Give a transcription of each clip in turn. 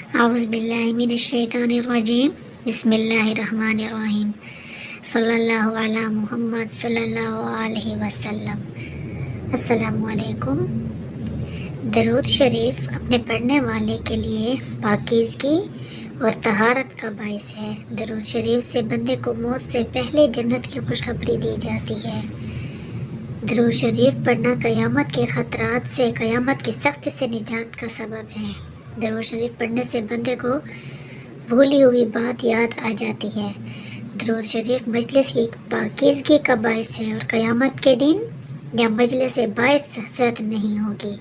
اعوذ باللہ من الشیطان الرجیم بسم اللہ الرحمن الرحیم صلی اللہ علی محمد صلی اللہ علیہ وسلم۔ السلام علیکم۔ درود شریف اپنے پڑھنے والے کے لیے پاکیزگی اور طہارت کا باعث ہے۔ درود شریف سے بندے کو موت سے پہلے جنت کی خوشخبری دی جاتی ہے۔ درود شریف پڑھنا قیامت کے خطرات سے، قیامت کی سختی سے نجات کا سبب ہے۔ درود شریف پڑھنے سے بندے کو بھولی ہوئی بات یاد آ جاتی ہے۔ درود شریف مجلس کی پاکیزگی کا باعث ہے اور قیامت کے دن یا مجلس سے باعث حسرت نہیں ہوگی۔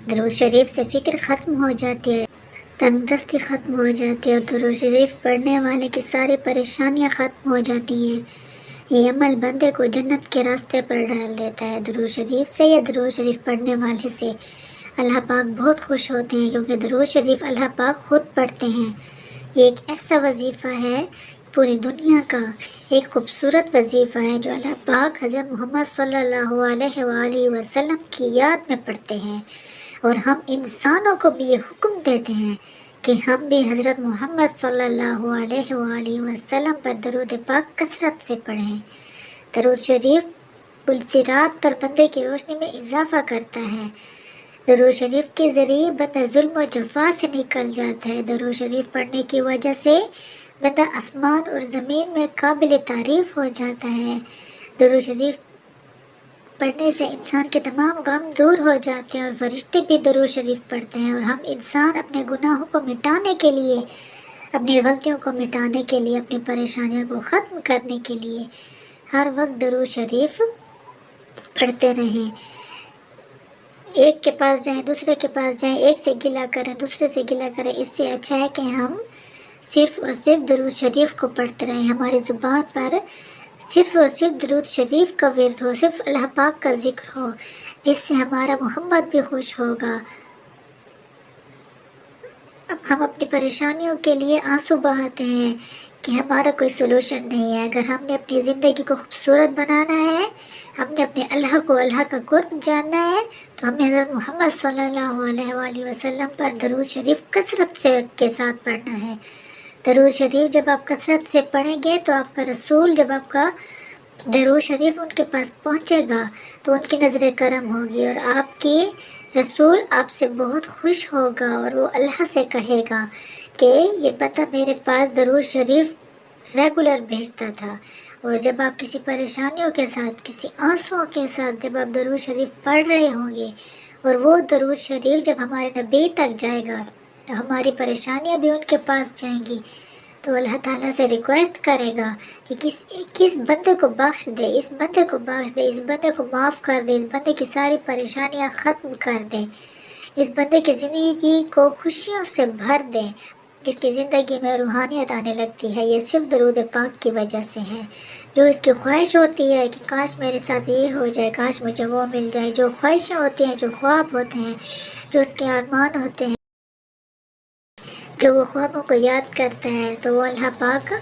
درود شریف سے فکر ختم ہو جاتی ہے، تنگ دستی ختم ہو جاتی ہے اور درود شریف پڑھنے والے کی ساری پریشانیاں ختم ہو جاتی ہیں۔ یہ عمل بندے کو جنت کے راستے پر ڈال دیتا ہے۔ درود شریف سے یا درود شریف پڑھنے والے سے اللہ پاک بہت خوش ہوتے ہیں، کیونکہ درود شریف اللہ پاک خود پڑھتے ہیں۔ یہ ایک ایسا وظیفہ ہے، پوری دنیا کا ایک خوبصورت وظیفہ ہے جو اللہ پاک حضرت محمد صلی اللہ علیہ وآلہ وسلم کی یاد میں پڑھتے ہیں، اور ہم انسانوں کو بھی یہ حکم دیتے ہیں کہ ہم بھی حضرت محمد صلی اللہ علیہ وآلہ وسلم پر درود پاک کثرت سے پڑھیں۔ درود شریف پلسرات پر بندے کی روشنی میں اضافہ کرتا ہے۔ درود شریف کے ذریعے بندہ ظلم و جفا سے نکل جاتا ہے۔ درود شریف پڑھنے کی وجہ سے بندہ آسمان اور زمین میں قابل تعریف ہو جاتا ہے۔ درود شریف پڑھنے سے انسان کے تمام غم دور ہو جاتے ہیں اور فرشتے بھی درود شریف پڑھتے ہیں، اور ہم انسان اپنے گناہوں کو مٹانے کے لیے، اپنی غلطیوں کو مٹانے کے لیے، اپنی پریشانیوں کو ختم کرنے کے لیے ہر وقت درود شریف پڑھتے رہیں۔ ایک کے پاس جائیں، دوسرے کے پاس جائیں، ایک سے گلہ کریں، دوسرے سے گلہ کریں، اس سے اچھا ہے کہ ہم صرف اور صرف درود شریف کو پڑھتے رہیں۔ ہماری زبان پر صرف اور صرف درود شریف کا ورد ہو، صرف اللہ پاک کا ذکر ہو، جس سے ہمارا محمد بھی خوش ہوگا۔ اب ہم اپنی پریشانیوں کے لیے آنسو بہاتے ہیں کہ ہمارا کوئی سلوشن نہیں ہے۔ اگر ہم نے اپنی زندگی کو خوبصورت بنانا ہے، ہم نے اپنے اللہ کو، اللہ کا قرب جاننا ہے، تو ہمیں حضرت محمد صلی اللہ علیہ وآلہ وسلم پر درود شریف کثرت سے کے ساتھ پڑھنا ہے۔ درود شریف جب آپ کثرت سے پڑھیں گے تو آپ کا رسول، جب آپ کا درود شریف ان کے پاس پہنچے گا تو ان کی نظر کرم ہوگی، اور آپ کی رسول آپ سے بہت خوش ہوگا، اور وہ اللہ سے کہے گا کہ یہ بندہ میرے پاس درود شریف ریگولر بھیجتا تھا۔ اور جب آپ کسی پریشانیوں کے ساتھ، کسی آنسوؤں کے ساتھ جب آپ درود شریف پڑھ رہے ہوں گے، اور وہ درود شریف جب ہمارے نبی تک جائے گا تو ہماری پریشانیاں بھی ان کے پاس جائیں گی، تو اللہ تعالیٰ سے ریکویسٹ کرے گا کہ کس بندے کو بخش دے، اس بندے کو بخش دے، اس بندے کو معاف کر دے، اس بندے کی ساری پریشانیاں ختم کر دے، اس بندے کی زندگی کو خوشیوں سے بھر دے، جس کی زندگی میں روحانیت آنے لگتی ہے۔ یہ صرف درود پاک کی وجہ سے ہے۔ جو اس کی خواہش ہوتی ہے کہ کاش میرے ساتھ یہ ہو جائے، کاش مجھے وہ مل جائے، جو خواہشیں ہوتی ہیں، جو خواب ہوتے ہیں، جو اس کے ارمان ہوتے ہیں، جو وہ خوابوں کو یاد کرتا ہے، تو وہ اللہ پاک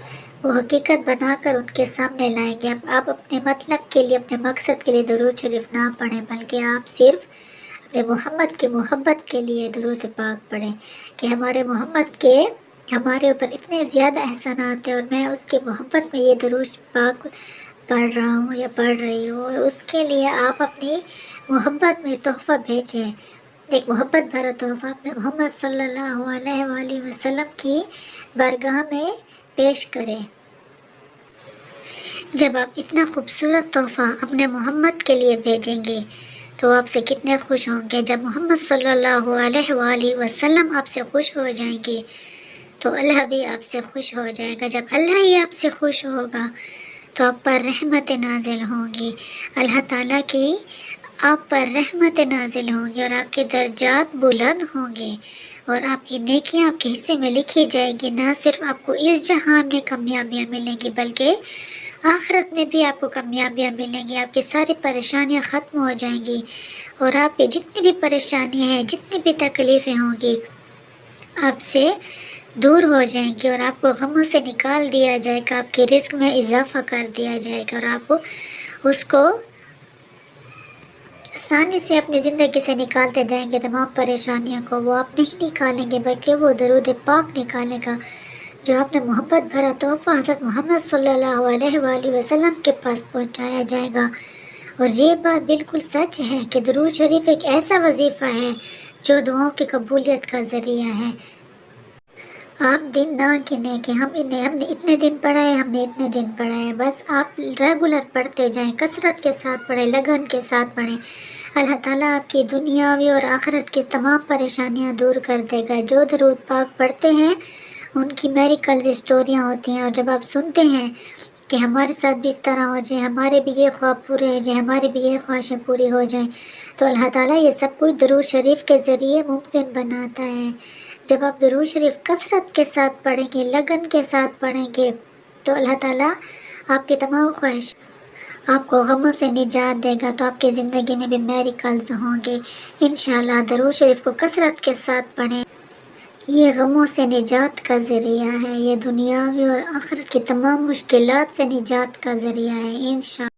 وہ حقیقت بنا کر ان کے سامنے لائیں گے۔ اب آپ اپنے مطلب کے لیے، اپنے مقصد کے لیے درود شریف نہ پڑھیں، بلکہ آپ صرف اپنے محمد کی محبت کے لیے درود پاک پڑھیں کہ ہمارے محمد کے ہمارے اوپر اتنے زیادہ احسانات ہیں، اور میں اس کی محبت میں یہ درود پاک پڑھ رہا ہوں یا پڑھ رہی ہوں، اور اس کے لیے آپ اپنی محبت میں تحفہ بھیجیں، ایک محبت بھرا تحفہ اپنے محمد صلی اللہ علیہ وآلہ وسلم کی بارگاہ میں پیش کریں۔ جب آپ اتنا خوبصورت تحفہ اپنے محمد کے لیے بھیجیں گے تو آپ سے کتنے خوش ہوں گے۔ جب محمد صلی اللہ علیہ وآلہ وسلم آپ سے خوش ہو جائیں گے تو اللہ بھی آپ سے خوش ہو جائے گا۔ جب اللہ ہی آپ سے خوش ہوگا تو آپ پر رحمت نازل ہوں گی، اللہ تعالیٰ کی آپ پر رحمت نازل ہوں گی، اور آپ کے درجات بلند ہوں گے، اور آپ کی نیکیاں آپ کے حصے میں لکھی جائے گی۔ نہ صرف آپ کو اس جہان میں کامیابیاں ملیں گی، بلکہ آخرت میں بھی آپ کو کامیابیاں ملیں گی۔ آپ کی ساری پریشانیاں ختم ہو جائیں گی، اور آپ کی جتنی بھی پریشانیاں ہیں، جتنی بھی تکلیفیں ہوں گی، آپ سے دور ہو جائیں گی، اور آپ کو غموں سے نکال دیا جائے گا، آپ کے رزق میں اضافہ کر دیا جائے گا، اور آپ اس کو آسانی سے اپنی زندگی سے نکالتے جائیں گے تمام پریشانیوں کو، وہ آپ نہیں نکالیں گے بلکہ وہ درود پاک نکالے گا جو آپ نے محبت بھرا تحفہ حضرت محمد صلی اللہ علیہ وآلہ وسلم کے پاس پہنچایا جائے گا۔ اور یہ بات بالکل سچ ہے کہ درود شریف ایک ایسا وظیفہ ہے جو دعاؤں کی قبولیت کا ذریعہ ہے۔ آپ دن نہ گنیں کہ ہم نے اتنے دن پڑھا ہے، ہم نے اتنے دن پڑھا ہے، بس آپ ریگولر پڑھتے جائیں، کثرت کے ساتھ پڑھیں، لگن کے ساتھ پڑھیں۔ اللہ تعالیٰ آپ کی دنیاوی اور آخرت کی تمام پریشانیاں دور کر دے گا۔ جو درود پاک پڑھتے ہیں ان کی میریکلز اسٹوریاں ہوتی ہیں، اور جب آپ سنتے ہیں کہ ہمارے ساتھ بھی اس طرح ہو جائے، ہمارے بھی یہ خواب پورے ہو جائیں، ہماری بھی یہ خواہشیں پوری ہو جائیں، تو اللہ تعالیٰ یہ سب کچھ درود شریف کے ذریعے ممکن بناتا ہے۔ جب آپ درود شریف کثرت کے ساتھ پڑھیں گے، لگن کے ساتھ پڑھیں گے، تو اللہ تعالیٰ آپ کی تمام خواہش، آپ کو غموں سے نجات دے گا، تو آپ کی زندگی میں بھی میریکلز ہوں گے۔ انشاءاللہ درود شریف کو کثرت کے ساتھ پڑھیں، یہ غموں سے نجات کا ذریعہ ہے، یہ دنیاوی اور آخرت کی تمام مشکلات سے نجات کا ذریعہ ہے انشاءاللہ۔